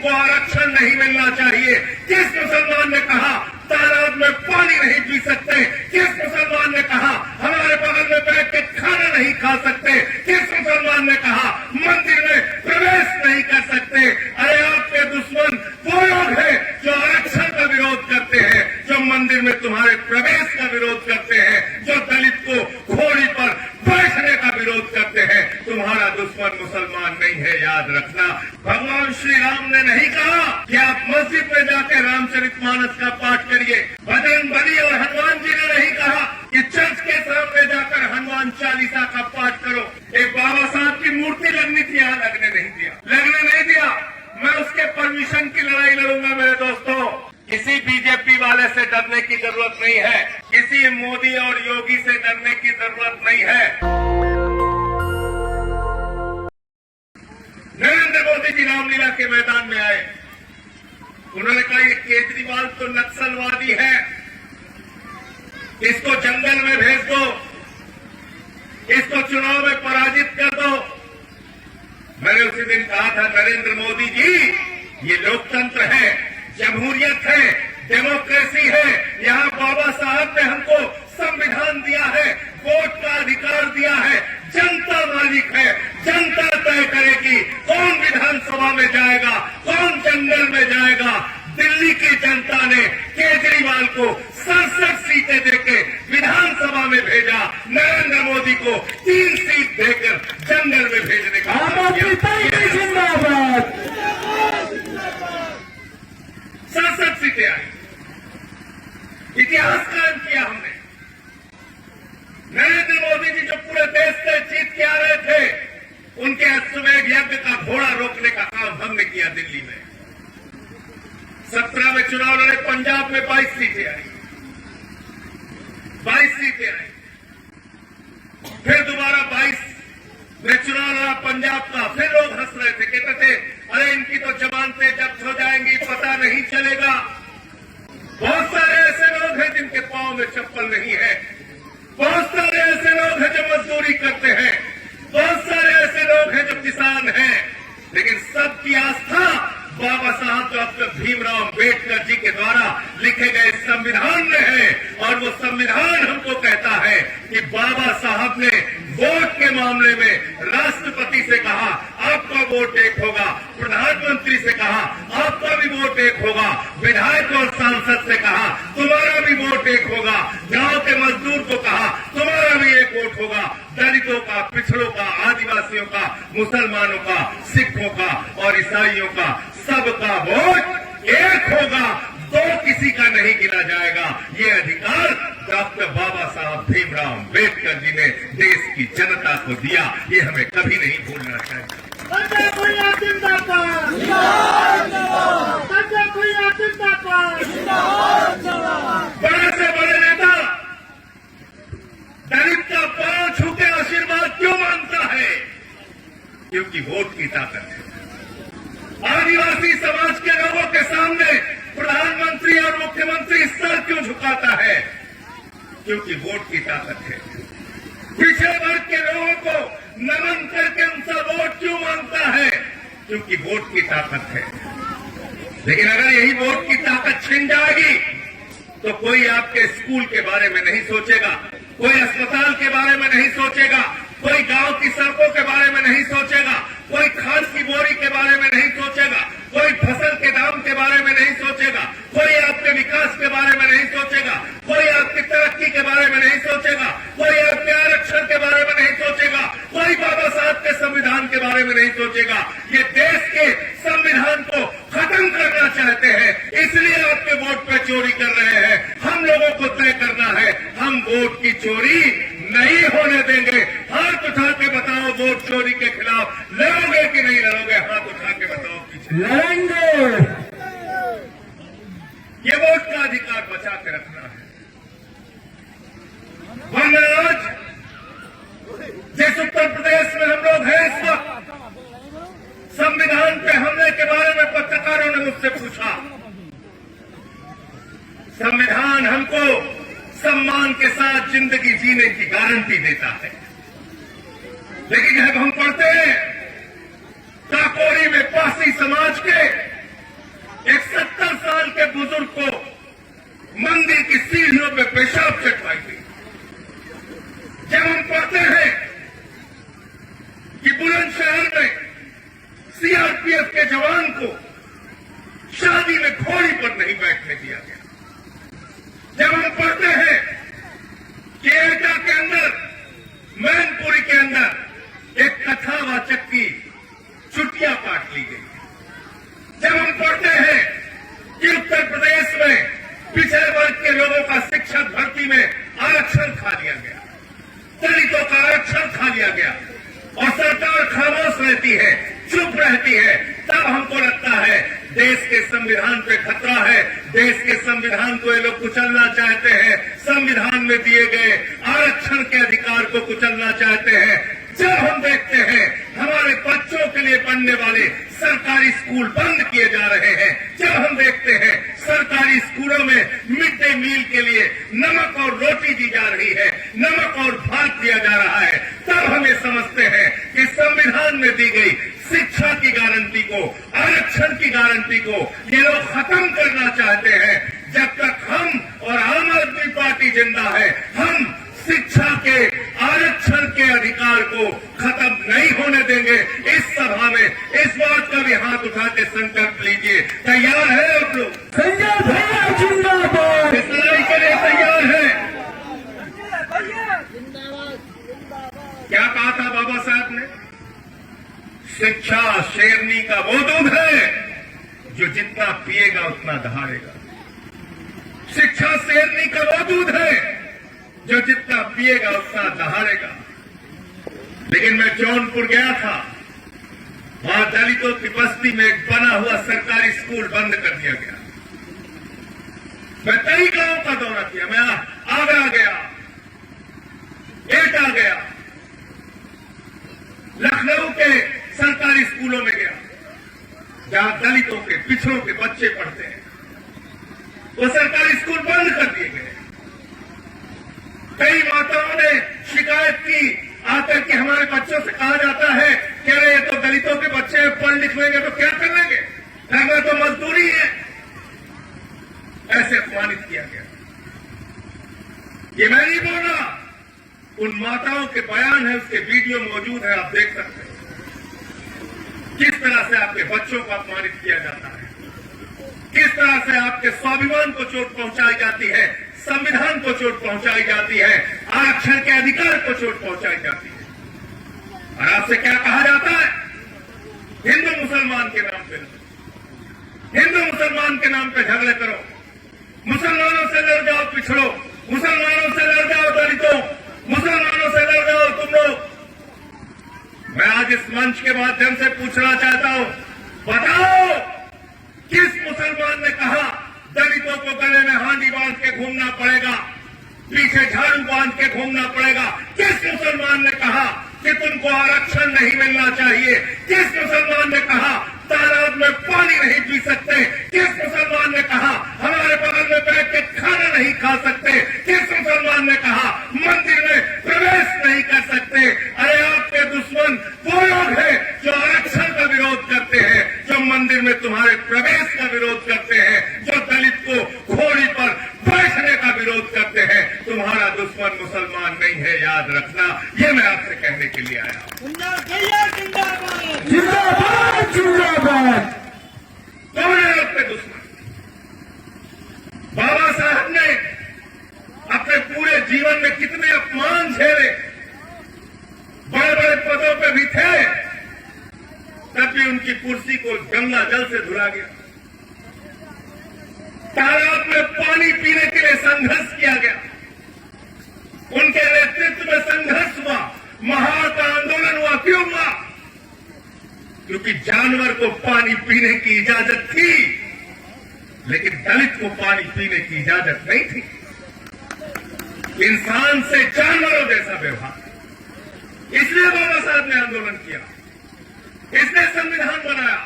उनको आरक्षण नहीं मिलना चाहिए? किस मुसलमान ने कहा तालाब में पानी नहीं पी सकते? किस मुसलमान ने कहा हमारे बगल में बैठ के खाना नहीं खा सकते? किस मुसलमान ने कहा मंदिर में प्रवेश नहीं कर सकते? अरे आपके दुश्मन वो लोग हैं जो आरक्षण का विरोध करते हैं, जो मंदिर में तुम्हारे प्रवेश का विरोध करते हैं, जो दलित को घोड़ी पर बैठने का विरोध करते हैं। तुम्हारा दुश्मन मुसलमान नहीं है, याद रखना। भगवान श्री राम ने नहीं कहा कि आप मस्जिद में जाकर रामचरितमानस का पाठ करिए। बजरंगबली और हनुमान जी ने नहीं कहा कि चर्च के सामने जाकर हनुमान चालीसा का पाठ करो। एक बाबा साहब की मूर्ति लगनी थी, यहाँ लगने नहीं दिया। मैं उसके परमिशन की लड़ाई लड़ूंगा मेरे दोस्तों। किसी बीजेपी वाले से डरने की जरूरत नहीं है, किसी मोदी और योगी से डरने की जरूरत नहीं है। नरेंद्र मोदी जी रामलीला के मैदान में आए, उन्होंने कहा ये केजरीवाल तो नक्सलवादी है, इसको जंगल में भेज दो, इसको चुनाव में पराजित कर दो। मैंने उसी दिन कहा था नरेंद्र मोदी जी ये लोकतंत्र है, जमहूरियत है, डेमोक्रेसी है। यहाँ बाबा साहब ने हमको संविधान दिया है, वोट का अधिकार दिया है, जनता मालिक है, जनता तय करेगी कौन विधानसभा में जाएगा, कौन जंगल में जाएगा। दिल्ली की जनता ने केजरीवाल को 67 सीटें देके विधानसभा में भेजा, नरेंद्र मोदी को 3 सीट देकर जंगल में भेजने का 67 सीटें आई। इतिहास कायम किया हमने। नरेंद्र मोदी जी जो पूरे देश से जीत के आ रहे थे, उनके अश्वमेध यज्ञ का घोड़ा रोकने का काम हमने किया दिल्ली में। 17 में चुनाव लड़े, पंजाब में 22 सीटें आई, 22 सीटें आई। फिर दोबारा 22 में चुनाव लड़ा पंजाब का। फिर लोग हंस रहे थे, कहते थे अरे इनकी तो जमानतें जब्त हो जाएंगी, पता नहीं चलेगा। बहुत सारे ऐसे लोग हैं जिनके पांव में चप्पल नहीं है, बहुत सारे ऐसे लोग हैं जो मजदूरी करते हैं, बहुत सारे ऐसे लोग हैं जो किसान हैं, लेकिन सबकी आस्था बाबा साहब डॉक्टर भीमराव अम्बेडकर जी के द्वारा लिखे गए संविधान में है। और वो संविधान हमको कहता है कि बाबा साहब ने वोट के मामले में राष्ट्रपति से कहा आपका वोट एक होगा, प्रधानमंत्री से कहा आपका भी वोट एक होगा, विधायक और सांसद से कहा तुम्हारा भी वोट एक होगा, गांव के मजदूर को कहा तुम्हारा भी एक वोट होगा, दलितों का, पिछड़ों का, आदिवासियों का, मुसलमानों का, सिखों का और ईसाइयों का, सबका वोट एक होगा, दो किसी का नहीं गिना जाएगा। ये अधिकार डॉक्टर बाबा साहब भीमराव अम्बेडकर जी ने देश की जनता को दिया, ये हमें कभी नहीं भूलना चाहिए। बड़े से बड़े नेता दलित का पांव छू के आशीर्वाद क्यों मांगता है? क्योंकि वोट की ताकत है। आदिवासी समाज के लोगों के सामने प्रधानमंत्री और मुख्यमंत्री सर क्यों झुकाता है? क्योंकि वोट की ताकत है। पिछड़े वर्ग के लोगों को नमन करके उनसे वोट क्यों मांगता है? क्योंकि वोट की ताकत है। लेकिन अगर यही वोट की ताकत छिन जाएगी तो कोई आपके स्कूल के बारे में नहीं सोचेगा, कोई अस्पताल के बारे में नहीं सोचेगा, कोई गांव की सड़कों के बारे में नहीं सोचेगा, कोई खाद की बोरी के बारे में नहीं सोचेगा, कोई फसल के दाम के बारे में नहीं सोचेगा, कोई आपके विकास के बारे में नहीं सोचेगा, कोई आपकी तरक्की के बारे में नहीं सोचेगा, कोई आपके आरक्षण के बारे में नहीं सोचेगा, कोई बाबा साहब के संविधान के बारे में नहीं सोचेगा। ये देश के संविधान को खत्म करना चाहते हैं, इसलिए आपके वोट पे चोरी कर रहे हैं। हम लोगों को तय करना है, हम वोट की चोरी नहीं होने देंगे। हाथ उठा के बताओ वोट चोरी के खिलाफ लड़ोगे कि नहीं लड़ोगे? हाथ उठा के बताओ। लड़ेंगे। ये वोट का अधिकार बचा के रखना है। वरना आज जिस उत्तर प्रदेश में हम लोग हैं इस वक्त, संविधान पे हमले के बारे में पत्रकारों ने मुझसे पूछा। संविधान हमको सम्मान के साथ जिंदगी जीने की गारंटी देता है, लेकिन जब हम पढ़ते हैं काकोरी में पासी समाज के बुजुर्ग को मंदिर की सीढ़ियों पे पेशाब चटवाई गई। जब हम पढ़ते हैं कि बुलंदशहर में सीआरपीएफ के जवान को शादी में घोड़ी पर नहीं बैठने दिया गया। जब हम पढ़ते हैं कि एटा के अंदर, मैनपुरी के अंदर एक कथावाचक की चुटिया काट ली गई। जब हम पढ़ते हैं कि उत्तर प्रदेश में पिछड़े वर्ग के लोगों का शिक्षक भर्ती में आरक्षण खा लिया गया, दलितों का आरक्षण खा लिया गया और सरकार खामोश रहती है, चुप रहती है, तब हमको लगता है देश के संविधान पे खतरा है, देश के संविधान को ये लोग कुचलना चाहते हैं, संविधान में दिए गए आरक्षण के अधिकार को कुचलना चाहते हैं। जब हम देखते हैं हमारे बच्चों के लिए बनने वाले सरकारी स्कूल बंद किए जा रहे हैं, जब हम देखते हैं सरकारी स्कूलों में मिड डे मील के लिए नमक और रोटी दी जा रही है, नमक और भात दिया जा रहा है, तब हम ये समझते हैं कि संविधान में दी गई शिक्षा की गारंटी को, आरक्षण की गारंटी को ये लोग खत्म करना चाहते हैं। जब तक हम और आम आदमी पार्टी जिंदा है, हम शिक्षा के आरक्षण के अधिकार को खत्म नहीं होने देंगे। इस सभा में इस बात का भी हाथ उठा के संकल्प लीजिए। तैयार है आप लोग? जिंदाबाद। इस लड़ाई के लिए तैयार है? क्या कहा था बाबा साहब ने? शिक्षा शेरनी का वो दूध है जो जितना पिएगा उतना दहाड़ेगा। शिक्षा शेरनी का वो दूध है जो जितना पिएगा उतना दहाड़ेगा। लेकिन मैं जौनपुर गया था, वहां दलितों की बस्ती में एक बना हुआ सरकारी स्कूल बंद कर दिया गया। मैं कई गांवों का दौरा किया, मैं आगरा गया, एटा गया, लखनऊ के सरकारी स्कूलों में गया जहां दलितों के, पिछड़ों के बच्चे पढ़ते हैं। वो सरकारी स्कूल बंद कर दिए गए। कई माताओं ने शिकायत की आकर के हमारे बच्चों से कहा जाता है कि अरे ये तो दलितों के बच्चे पढ़ लिख लेंगे तो क्या कर लेंगे, करना तो मजदूरी है। ऐसे अपमानित किया गया। ये मैं नहीं बोल रहा, उन माताओं के बयान है, उसके वीडियो मौजूद है, आप देख सकते हैं किस तरह से आपके बच्चों को अपमानित किया जाता है, किस तरह से आपके स्वाभिमान को चोट पहुंचाई जाती है, संविधान को चोट पहुंचाई जाती है, आरक्षण के अधिकार को चोट पहुंचाई जाती है। और आपसे क्या कहा जाता है? हिंदू मुसलमान के नाम पे, हिंदू मुसलमान के नाम पे झगड़े करो, मुसलमानों से लड़ जाओ पिछड़ो, मुसलमानों से लड़ जाओ दलितों, मुसलमानों से लड़ जाओ तुम लोग। मैं आज इस मंच के माध्यम से पूछना चाहता हूं, बताओ किस मुसलमान ने कहा दलितों को गले में हांडी बांध के घूमना पड़ेगा, पीछे झाड़ू बांध के घूमना पड़ेगा? किस मुसलमान ने कहा कि तुमको आरक्षण नहीं मिलना चाहिए? किस मुसलमान ने कहा तालाब में पानी नहीं पी सकते? किस मुसलमान ने कहा हमारे बगल में बैठ के खाना नहीं खा सकते? किस मुसलमान ने कहा मंदिर में प्रवेश नहीं कर सकते? अरे आपके दुश्मन वो लोग हैं जो आरक्षण का विरोध करते हैं, जो मंदिर में तुम्हारे प्रवेश का विरोध करते हैं, जो दलित को घोड़ी पर बैठने का विरोध करते हैं। तुम्हारा दुश्मन मुसलमान नहीं है, याद रखना। ये मैं आपसे कहने के लिए आया हूं। कौन है आपके दुश्मन? बाबा साहब ने अपने पूरे जीवन में कितने अपमान झेले, बड़े बड़े पदों पे भी थे, तब भी उनकी कुर्सी को गंगा जल से धुला गया। तालाब में पानी पीने के लिए संघर्ष किया गया, उनके नेतृत्व में संघर्ष हुआ, महार का आंदोलन हुआ। क्यों हुआ? क्योंकि जानवर को पानी पीने की इजाजत थी, लेकिन दलित को पानी पीने की इजाजत नहीं थी। इंसान से जानवरों जैसा व्यवहार, इसलिए बाबा साहब ने आंदोलन किया, इसने संविधान बनाया।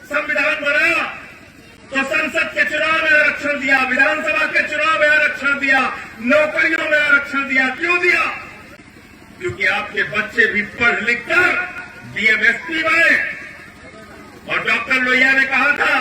संविधान बनाया तो संसद के चुनाव में आरक्षण दिया, विधानसभा के चुनाव में आरक्षण दिया, नौकरियों में आरक्षण दिया। क्यों दिया? क्योंकि आपके बच्चे भी पढ़ लिख कर डीएमएसपी बने। और डॉक्टर लोहिया ने कहा था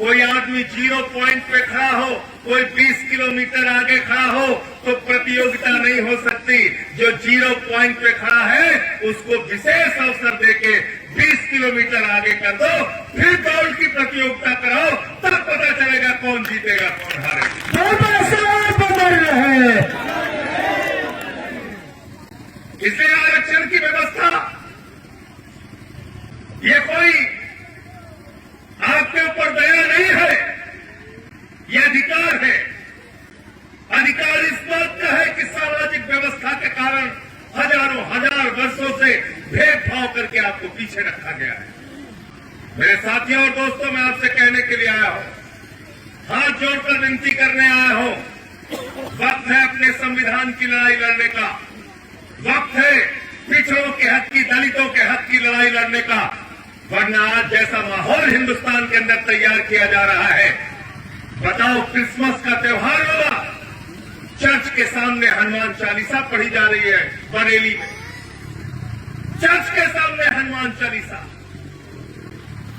कोई आदमी 0 पॉइंट पे खड़ा हो, कोई 20 किलोमीटर आगे खड़ा हो तो प्रतियोगिता नहीं हो सकती। जो 0 पॉइंट पे खड़ा है उसको विशेष अवसर देके 20 किलोमीटर आगे कर दो, फिर दौड़ की प्रतियोगिता कराओ, तब पता चलेगा कौन जीतेगा कौन हारेगा। बदल रहे इसलिए आरक्षण की व्यवस्था ये कोई आपके ऊपर दया नहीं है, ये अधिकार है। अधिकार इस बात का है कि सामाजिक व्यवस्था के कारण हजारों हजार वर्षों से भेदभाव करके आपको पीछे रखा गया है। मेरे साथियों और दोस्तों, मैं आपसे कहने के लिए आया हूं, हाथ जोड़कर विनती करने आया हूं, वक्त है अपने संविधान की लड़ाई लड़ने का, वक्त है पिछड़ों के हक की, दलितों के हक की लड़ाई लड़ने का। वरना आज जैसा माहौल हिंदुस्तान के अंदर तैयार किया जा रहा है, बताओ क्रिसमस का त्योहार होगा, चर्च के सामने हनुमान चालीसा पढ़ी जा रही है बरेली में, चर्च के सामने हनुमान चालीसा।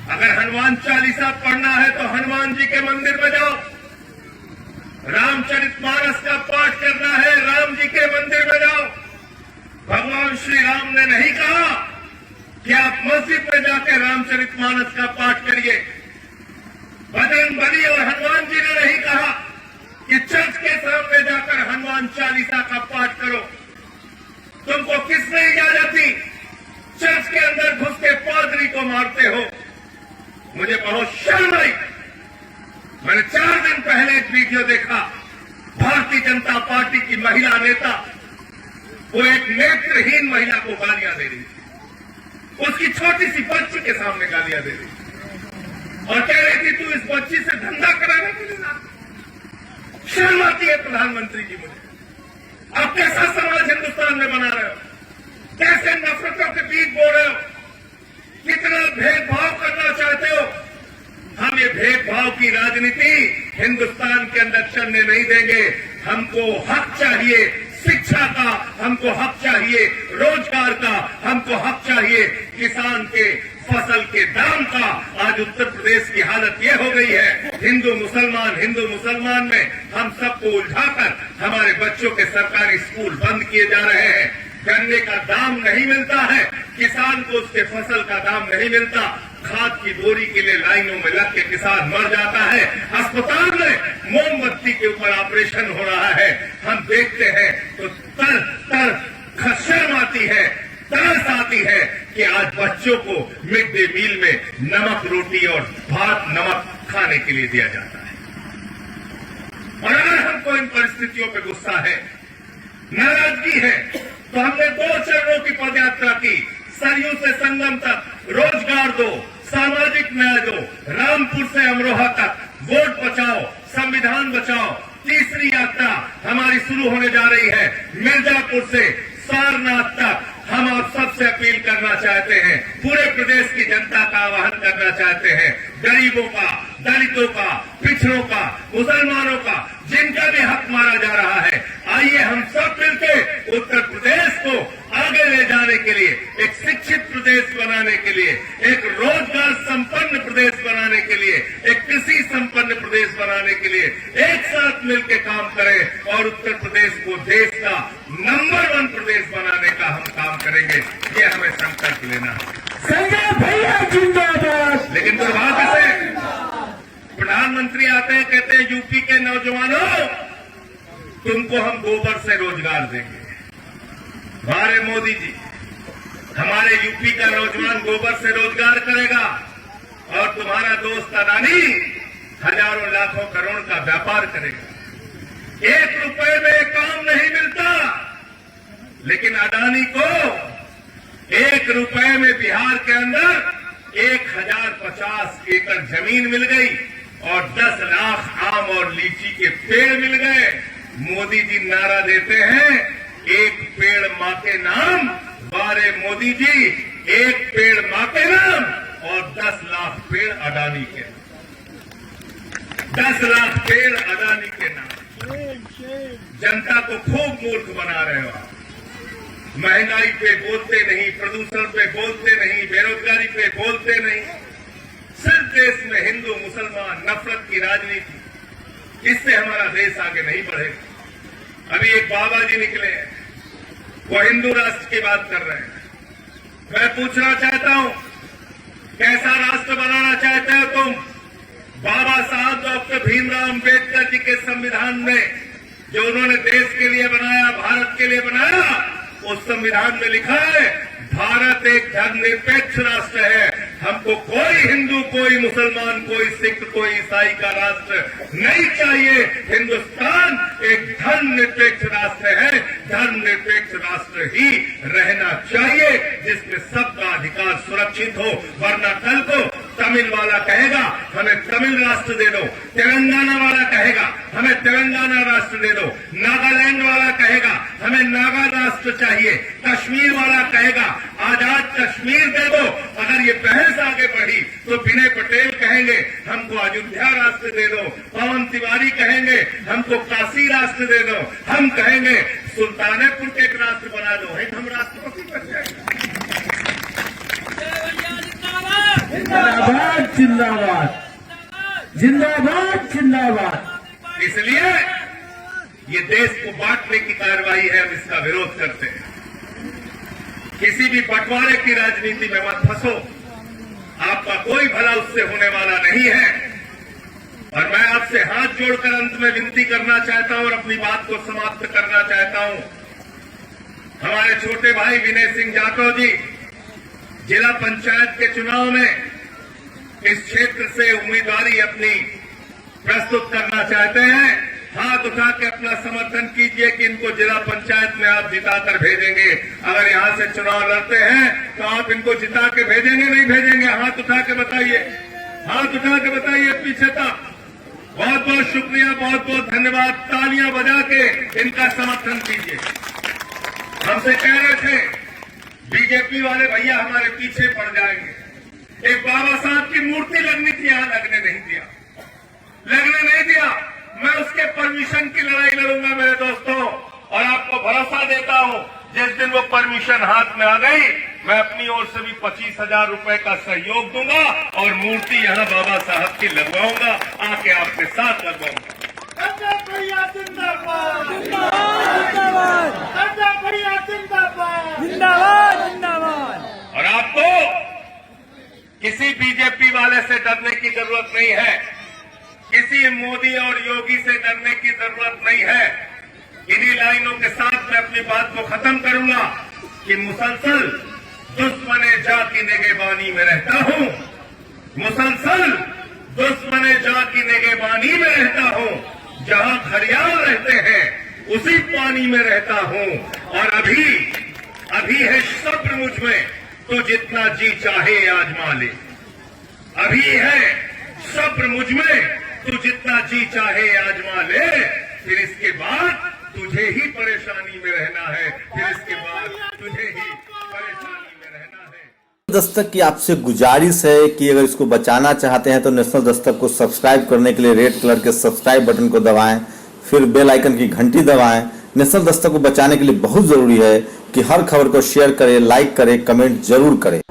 अगर हनुमान चालीसा पढ़ना है तो हनुमान जी के मंदिर में जाओ, रामचरितमानस का पाठ करना है राम जी के मंदिर में जाओ। भगवान श्री राम ने नहीं कहा कि आप मस्जिद में जाकर रामचरितमानस का पाठ करिए। बजरंगबली और हनुमान जी ने नहीं कहा कि चर्च के सामने जाकर हनुमान चालीसा का पाठ करो। तुमको किसने इजाजत दी? चर्च के अंदर घुस के पादरी को मारते हो। मुझे बहुत शर्म आई। मैंने 4 दिन पहले एक वीडियो देखा, भारतीय जनता पार्टी की महिला नेता वो एक नेत्रहीन महिला को गालियां दे रही थी, उसकी छोटी सी बच्ची के सामने गालियां दे रही थी और कह रही थी तू इस बच्ची से धंधा कराने के लिए ना। शर्म आती है प्रधानमंत्री जी मुझे। आप कैसा समाज हिंदुस्तान में बना रहे हो, कैसे नफरतों के बीच बो रहे हो, कितना भेदभाव करना चाहते हो। हम ये भेदभाव की राजनीति हिंदुस्तान के अंदर चलने नहीं देंगे। हमको हक चाहिए शिक्षा का, हमको हक चाहिए रोजगार का, हमको हक चाहिए किसान के फसल के दाम का। आज उत्तर प्रदेश की हालत ये हो गई है, हिंदू मुसलमान में हम सबको उलझाकर हमारे बच्चों के सरकारी स्कूल बंद किए जा रहे हैं। गन्ने का दाम नहीं मिलता है, किसान को उसके फसल का दाम नहीं मिलता, खाद की बोरी के लिए लाइनों में लग के किसान मर जाता है, अस्पताल में मोमबत्ती के ऊपर ऑपरेशन हो रहा है। हम देखते हैं तो शर्म आती है, तरस आती है कि आज बच्चों को मिड डे मील में नमक रोटी और भात नमक खाने के लिए दिया जाता है। और अगर हमको इन परिस्थितियों पे गुस्सा है, नाराजगी है, तो हमने 2 चरणों की पदयात्रा की, सरयू से संगम तक, रोजगार दो, सामाजिक न्याय दो, रामपुर से अमरोहा तक, वोट बचाओ संविधान बचाओ। तीसरी यात्रा हमारी शुरू होने जा रही है मिर्जापुर से सारनाथ तक। हम आप सबसे अपील करना चाहते हैं, पूरे प्रदेश की जनता का आह्वान करना चाहते हैं, गरीबों का, दलितों का, पिछड़ों का, मुसलमानों का, जिनका भी हक मारा जा रहा है, आइए हम सब मिलकर उत्तर प्रदेश को आगे ले जाने के लिए, एक शिक्षित प्रदेश बनाने के लिए, एक रोजगार संपन्न प्रदेश बनाने के लिए, एक कृषि संपन्न प्रदेश बनाने के लिए एक साथ मिलकर काम करें और उत्तर प्रदेश को देश का नंबर 1 प्रदेश बनाने का हम काम करेंगे। ये हमें संकल्प लेना है। संजय भैया जिंदाबाद। लेकिन दुर्भाग्य से प्रधानमंत्री आते हैं, कहते हैं यूपी के नौजवानों तुमको हम गोबर से रोजगार देंगे। हमारे मोदी जी, हमारे यूपी का नौजवान गोबर से रोजगार करेगा और तुम्हारा दोस्त अडानी हजारों लाखों करोड़ का व्यापार करेगा। 1 रुपए में काम नहीं मिलता, लेकिन अडानी को 1 रुपए में बिहार के अंदर 1050 एकड़ जमीन मिल गई और 10 लाख आम और लीची के पेड़ मिल गए। मोदी जी नारा देते हैं, एक पेड़ मां के नाम। बारे मोदी जी, एक पेड़ मां के नाम और 10 लाख पेड़ अडानी के नाम। 10 लाख पेड़ अडानी के नाम। जनता को खूब मूर्ख बना रहे हो आप। महंगाई पे बोलते नहीं, प्रदूषण पे बोलते नहीं, बेरोजगारी पे बोलते नहीं, सिर्फ देश में हिंदू मुसलमान नफरत की राजनीति, इससे हमारा देश आगे नहीं बढ़ेगा। अभी एक बाबा जी निकले हैं, वो हिंदू राष्ट्र की बात कर रहे हैं। मैं पूछना चाहता हूं, कैसा राष्ट्र बनाना चाहते हो तुम? बाबा साहब डॉक्टर भीमराव अम्बेडकर जी के संविधान में जो उन्होंने देश के लिए बनाया, भारत के लिए बनाया, उस संविधान में लिखा है भारत एक धर्मनिरपेक्ष राष्ट्र है। हमको कोई हिंदू, कोई मुसलमान, कोई सिख, कोई ईसाई का राष्ट्र नहीं चाहिए। हिंदुस्तान एक धर्मनिरपेक्ष राष्ट्र है, धर्मनिरपेक्ष राष्ट्र ही रहना चाहिए जिसमें सबका अधिकार सुरक्षित हो। वरना कल को तमिल वाला कहेगा हमें तमिल राष्ट्र दे दो, तेलंगाना वाला कहेगा हमें तेलंगाना राष्ट्र दे दो, नागालैंड वाला कहेगा हमें नागा राष्ट्र चाहिए, कश्मीर वाला कहेगा आजाद कश्मीर दे दो। अगर ये बहस आगे बढ़ी तो विनय पटेल कहेंगे हमको अयोध्या राष्ट्र दे दो, पवन तिवारी कहेंगे हमको काशी राष्ट्र दे दो, हम कहेंगे सुल्तानपुर के एक राष्ट्र बना दो। हम राष्ट्रपति बन जाएंगे। जिंदाबाद जिंदाबाद जिंदाबाद जिंदाबाद। इसलिए ये देश को बांटने की कार्रवाई है, हम इसका विरोध करते हैं। किसी भी बंटवारे की राजनीति में मत फंसो, आपका कोई भला उससे होने वाला नहीं है। और मैं आपसे हाथ जोड़कर अंत में विनती करना चाहता हूं और अपनी बात को समाप्त करना चाहता हूं। हमारे छोटे भाई विनय सिंह जाटव जी जिला पंचायत के चुनाव में इस क्षेत्र से उम्मीदवारी अपनी प्रस्तुत करना चाहते हैं। हाथ उठा के अपना समर्थन कीजिए कि इनको जिला पंचायत में आप जिताकर भेजेंगे। अगर यहां से चुनाव लड़ते हैं तो आप इनको जिता के भेजेंगे, नहीं भेजेंगे? हाथ उठा के बताइए, हाथ उठा के बताइए पीछे तक। बहुत बहुत शुक्रिया, बहुत बहुत धन्यवाद। तालियां बजा के इनका समर्थन कीजिए। हमसे कह रहे थे बीजेपी वाले भैया हमारे पीछे पड़ जाएंगे। एक बाबा साहब की मूर्ति लगनी थी, यहां लगने नहीं दिया, लगने नहीं दिया। मैं उसके परमिशन की लड़ाई लड़ूंगा मेरे दोस्तों, और आपको भरोसा देता हूं जिस दिन वो परमिशन हाथ में आ गई मैं अपनी ओर से भी 25,000 रुपए का सहयोग दूंगा और मूर्ति यहां बाबा साहब की लगवाऊंगा, आके आपके साथ लगवाऊंगा। और आपको किसी बीजेपी वाले से डरने की जरूरत नहीं है, किसी मोदी और योगी से डरने की जरूरत नहीं है। इन्हीं लाइनों के साथ मैं अपनी बात को खत्म करूंगा कि मुसलसल दुश्मने जा की निगहबानी में रहता हूं, मुसलसल दुश्मने जा की निगहबानी में रहता हूं। जहां घड़ियाल रहते हैं उसी पानी में रहता हूं। और अभी है सब्र मुझ में, तो जितना जी चाहे आजमा ले। अभी है सब्र मुझ में, तू जितना जी चाहे आजमा ले। फिर इसके बाद तुझे ही परेशानी में रहना है, फिर इसके बाद तुझे ही परेशानी में रहना है। दस्तक की आपसे गुजारिश है कि अगर इसको बचाना चाहते हैं तो नेशनल दस्तक को सब्सक्राइब करने के लिए रेड कलर के सब्सक्राइब बटन को दबाएं, फिर बेल आइकन की घंटी दबाएं। नेशनल दस्तक को बचाने के लिए बहुत जरूरी है कि हर खबर को शेयर करें, लाइक करें, कमेंट जरूर करें।